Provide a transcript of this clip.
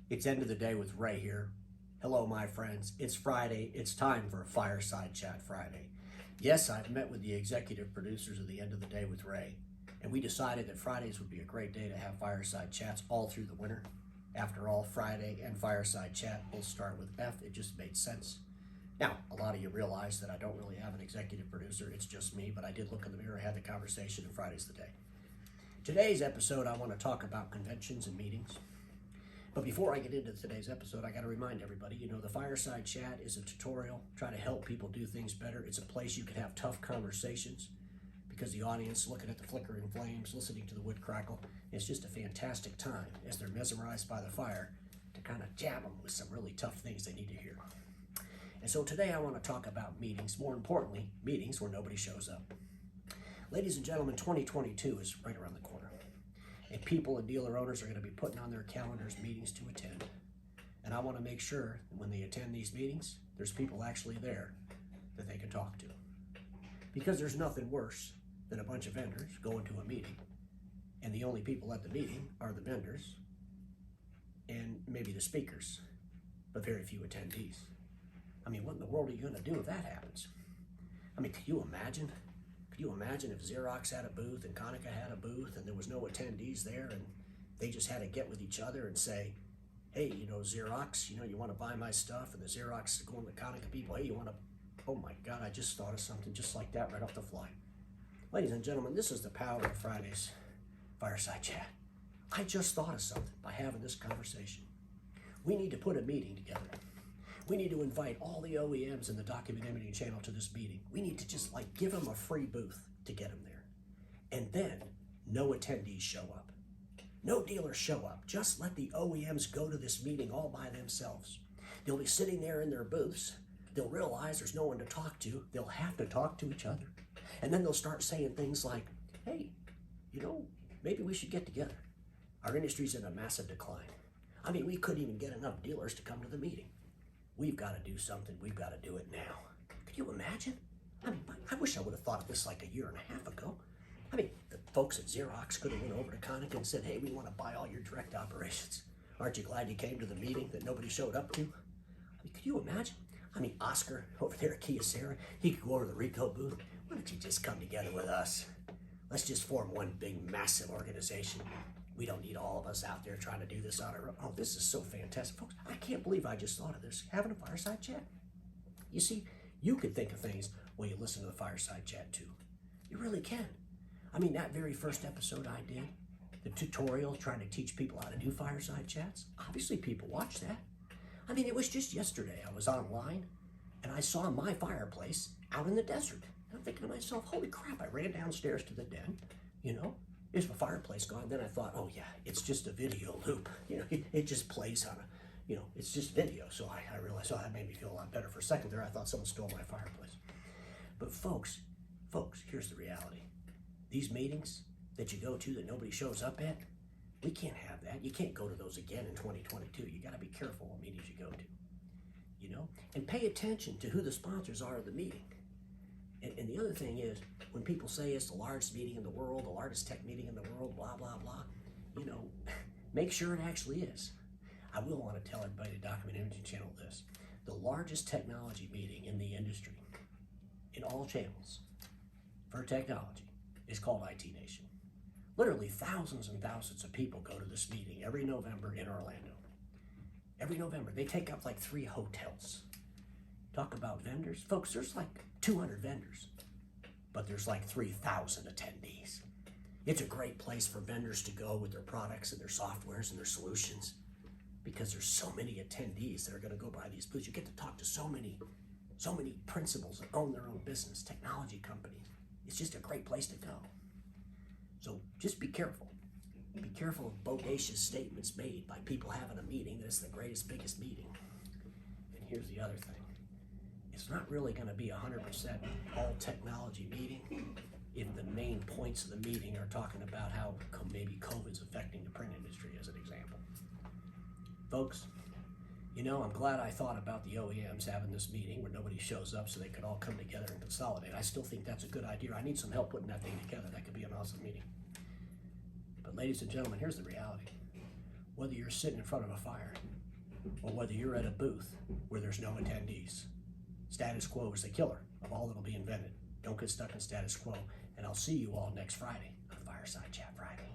It's end of the day with Ray here. Hello, my friends. It's Friday. It's time for a Fireside Chat Friday. Yes, I've met with the executive producers of the End of the Day with Ray, and we decided that Fridays would be a great day to have fireside chats all through the winter. After all, Friday and Fireside Chat both start with F. It just made sense. Now, a lot of you realize that I don't really have an executive producer. It's just me, but I did look in the mirror, had the conversation, and Friday's the day. Today's episode, I want to talk about conventions and meetings. But before I get into today's episode, I got to remind everybody, the Fireside Chat is a tutorial, try to help people do things better. It's a place you can have tough conversations because the audience looking at the flickering flames, listening to the wood crackle, it's just a fantastic time as they're mesmerized by the fire to kind of jab them with some really tough things they need to hear. And so today I want to talk about meetings, more importantly, meetings where nobody shows up. Ladies and gentlemen, 2022 is right around the corner. And people and dealer owners are going to be putting on their calendars meetings to attend. And I want to make sure that when they attend these meetings, there's people actually there that they can talk to. Because there's nothing worse than a bunch of vendors going to a meeting, and the only people at the meeting are the vendors and maybe the speakers, but very few attendees. I mean, what in the world are you going to do if that happens? I mean, could you imagine? Could you imagine if Xerox had a booth and Konica had a booth and there was no attendees there and they just had to get with each other and say, hey, Xerox, you want to buy my stuff? And the Xerox is going to the Konica people, hey, you want to, oh my God, I just thought of something just like that right off the fly. Ladies and gentlemen, this is the power of Friday's Fireside Chat. I just thought of something by having this conversation. We need to put a meeting together. We need to invite all the OEMs in the Document Imaging channel to this meeting. We need to just give them a free booth to get them there. And then no attendees show up. No dealers show up. Just let the OEMs go to this meeting all by themselves. They'll be sitting there in their booths. They'll realize there's no one to talk to. They'll have to talk to each other. And then they'll start saying things like, hey, maybe we should get together. Our industry's in a massive decline. I mean, we couldn't even get enough dealers to come to the meeting. We've got to do something. We've got to do it now. Could you imagine? I mean, I wish I would have thought of this like a year and a half ago. I mean, the folks at Xerox could have went over to Konica and said, hey, we want to buy all your direct operations. Aren't you glad you came to the meeting that nobody showed up to? I mean, could you imagine? I mean, Oscar over there at Kyocera, he could go over to the Rico booth. Why don't you just come together with us? Let's just form one big, massive organization. We don't need all of us out there trying to do this on our own. Oh, this is so fantastic. Folks, I can't believe I just thought of this. Having a fireside chat. You see, you can think of things when you listen to the fireside chat too. You really can. I mean, that very first episode I did, the tutorial trying to teach people how to do fireside chats, obviously people watch that. I mean, it was just yesterday. I was online and I saw my fireplace out in the desert. And I'm thinking to myself, holy crap, I ran downstairs to the den, Is the fireplace gone? Then I thought, oh yeah, it's just a video loop. It just plays on it's just video. So I realized, oh, that made me feel a lot better. For a second there, I thought someone stole my fireplace. But folks, here's the reality. These meetings that you go to that nobody shows up at, we can't have that. You can't go to those again in 2022. You got to be careful what meetings you go to, and pay attention to who the sponsors are of the meeting. And the other thing is, when people say it's the largest meeting in the world, the largest tech meeting in the world, blah, blah, blah, make sure it actually is. I will want to tell everybody at Document Imaging Channel this. The largest technology meeting in the industry, in all channels, for technology, is called IT Nation. Literally thousands and thousands of people go to this meeting every November in Orlando. Every November. They take up 3 hotels. Talk about vendors. Folks, there's 200 vendors, but there's 3,000 attendees. It's a great place for vendors to go with their products and their softwares and their solutions because there's so many attendees that are going to go by these booths. You get to talk to so many principals that own their own business, technology companies. It's just a great place to go. So just be careful. Be careful of bodacious statements made by people having a meeting that it's the greatest, biggest meeting. And here's the other thing. It's not really going to be 100% all technology meeting if the main points of the meeting are talking about how maybe COVID's affecting the print industry as an example. Folks, I'm glad I thought about the OEMs having this meeting where nobody shows up so they could all come together and consolidate. I still think that's a good idea. I need some help putting that thing together. That could be an awesome meeting. But ladies and gentlemen, here's the reality. Whether you're sitting in front of a fire or whether you're at a booth where there's no attendees. Status quo is the killer of all that'll be invented. Don't get stuck in status quo, and I'll see you all next Friday on Fireside Chat Friday.